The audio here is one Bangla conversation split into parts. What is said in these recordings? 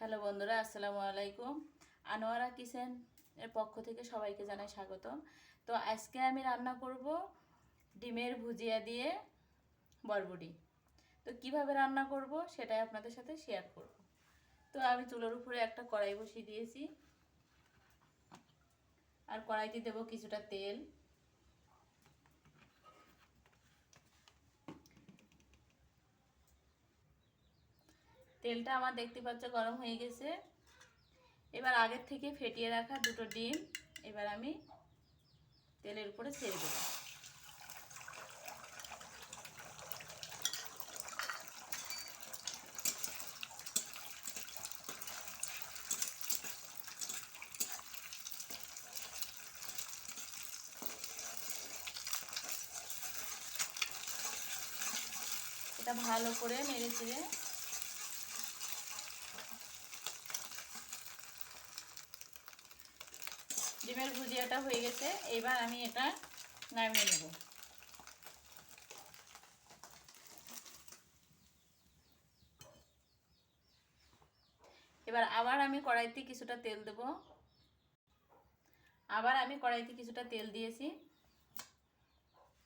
হ্যালো বন্ধুরা, আসসালামু আলাইকুম। আনোয়ারা কিচেন এর পক্ষ থেকে সবাইকে জানাই স্বাগতম। তো আজকে আমি রান্না করব ডিমের ভুজিয়া দিয়ে বরবটি। তো কিভাবে রান্না করব সেটাই আপনাদের সাথে শেয়ার করব। তো আমি চুলার উপরে একটা কড়াই বসিয়ে দিয়েছি, আর কড়াইতে দেব কিছুটা তেল। তেলটা আমার দেখতে পাচ্ছ গরম হয়ে গেছে। এবার আগের থেকে ফেটিয়ে রাখা দুটো ডিম এবার আমি তেলের উপরে ছেড়ে দেব। এটা ভালো করে নেড়ে চেড়ে ডিমের ভুজিয়াটা হয়ে গেছে। এবার আমি এটা নামিয়ে নেব। এবার আবার আমি কড়াইতে কিছুটা তেল দেব। দিয়েছি।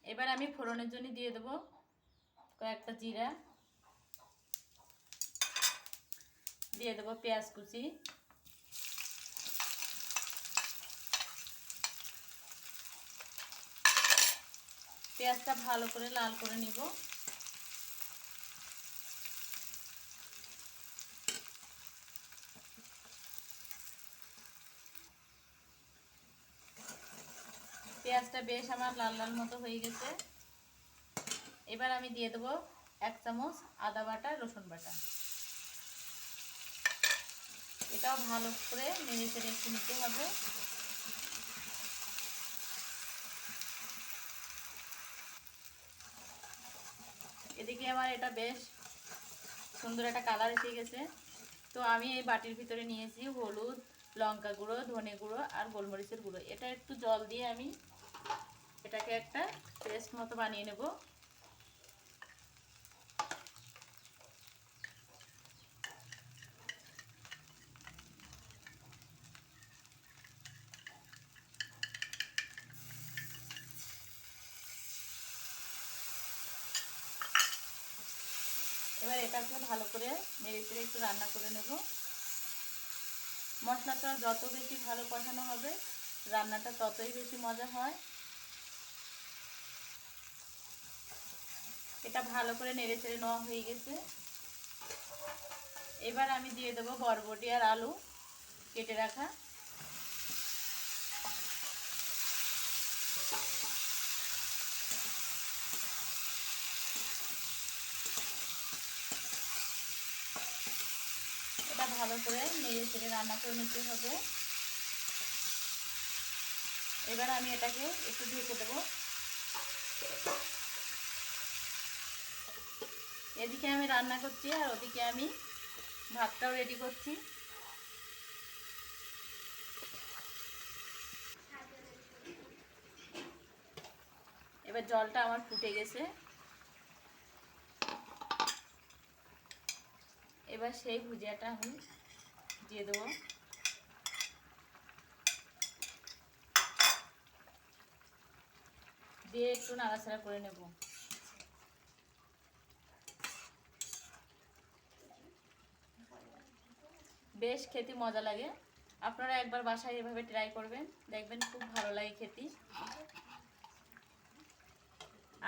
এবার আমি ফোড়নের জন্য দিয়ে দেব কয়েকটা জিরা, দিয়ে দেব পেঁয়াজ কুচি, পেঁয়াজটা ভালো করে লাল করে নিব। পেঁয়াজটা বেশ আমার লাল লাল মতো হয়ে গেছে। এবার আমি দিয়ে দেব 1 চামচ আদা বাটা, রসুন বাটা। এটাও ভালো করে নেড়ে চেড়ে একটু নিতে হবে। এদিকে আমার এটা বেশ সুন্দর একটা কালার এসে গেছে। তো আমি এই বাটির ভিতরে নিয়েছি হলুদ, লঙ্কা গুঁড়ো, ধনে গুঁড়ো আর গোলমরিচের গুঁড়ো। এটা একটু জল দিয়ে আমি এটাকে একটা পেস্ট মতো বানিয়ে নেব। এবার এটাকে ভালো করে নেড়ে চেড়ে একটু রান্না করে নেব। মশলাটা যত বেশি ভালো কষানো হবে রান্নাটা ততই বেশি মজা হয়। এটা ভালো করে নেড়ে চেড়ে নেওয়া হয়ে গেছে। এবার আমি দিয়ে দেবো বরবটি আর আলু কেটে রাখা। এটা ভালো করে নেড়ে চেড়ে রান্না করে নিতে হবে। এবার আমি এটাকে একটু ঢেকে দেবো। এদিকে আমি রান্না করছি আর ওদিকে আমি ভাতটাও রেডি করছি। এবার জলটা আমার ফুটে গেছে। এবার সেই ভুজিয়াটা আমি দিয়ে দেবো। দিয়ে একটু নাড়াচাড়া করে নেব। বেশ খেতে মজা লাগে। আপনারা একবার বাসায় এভাবে ট্রাই করবেন, দেখবেন খুব ভালো লাগে খেতে।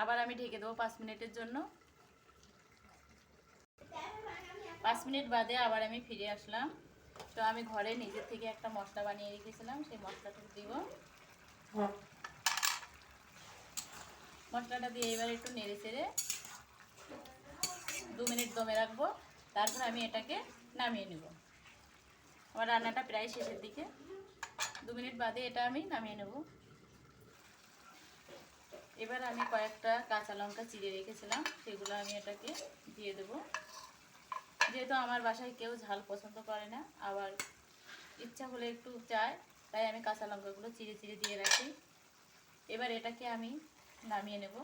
আবার আমি ঢেকে দেবো 5 মিনিটের জন্য। 5 মিনিট বাদে আবার আমি ফিরে আসলাম। তো আমি ঘরে নিজের থেকে একটা মশলা বানিয়ে রেখেছিলাম, সেই মশলাটা দিব। মশলাটা দিয়ে এবার একটু নেড়ে চেড়ে 2 মিনিট দমে রাখবো। তারপর আমি এটাকে নামিয়ে নেব। আমার রান্নাটা প্রায় শেষের দিকে। 2 মিনিট বাদে এটা আমি নামিয়ে নেব। এবার আমি কয়েকটা কাঁচা লঙ্কা চিড়ে রেখেছিলাম, সেগুলো আমি এটাকে দিয়ে দেব। যেহেতু আমার বাসায় কেউ ঝাল পছন্দ করে না, আবার ইচ্ছা হলে একটু চায়, তাই আমি কাঁচা লঙ্কাগুলো চিড়ে চিড়ে দিয়ে রাখি। এবার এটাকে আমি নামিয়ে নেব।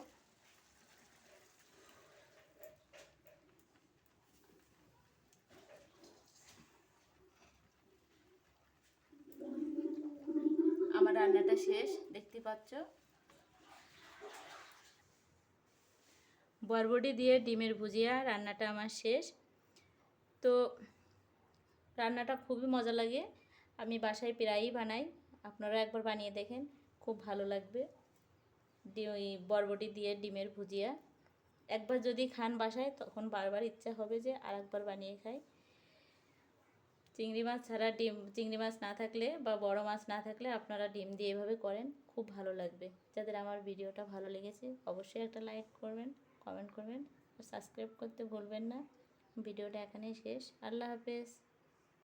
রান্নাটা শেষ, দেখতে পাচ্ছ। বরবটি দিয়ে ডিমের ভুজিয়া রান্নাটা আমার শেষ। তো রান্নাটা খুবই মজা লাগে, আমি বাসায় প্রায়ই বানাই, আপনারা একবার বানিয়ে দেখেন, খুব ভালো লাগবে। ওই বরবটি দিয়ে ডিমের ভুজিয়া একবার যদি খান বাসায়, তখন বারবার ইচ্ছা হবে যে আর একবার বানিয়ে খাই। চিংড়ি মাছ ছাড়া চিংড়ি মাছ না থাকলে বা বড় মাছ না থাকলে আপনারা ডিম দিয়ে এভাবে করেন, খুব ভালো লাগবে। যাদের আমার ভিডিওটা ভালো লেগেছে অবশ্যই একটা লাইক করবেন, কমেন্ট করবেন আর সাবস্ক্রাইব করতে ভুলবেন না। ভিডিওটা এখানেই শেষ। আল্লাহ হাফেজ।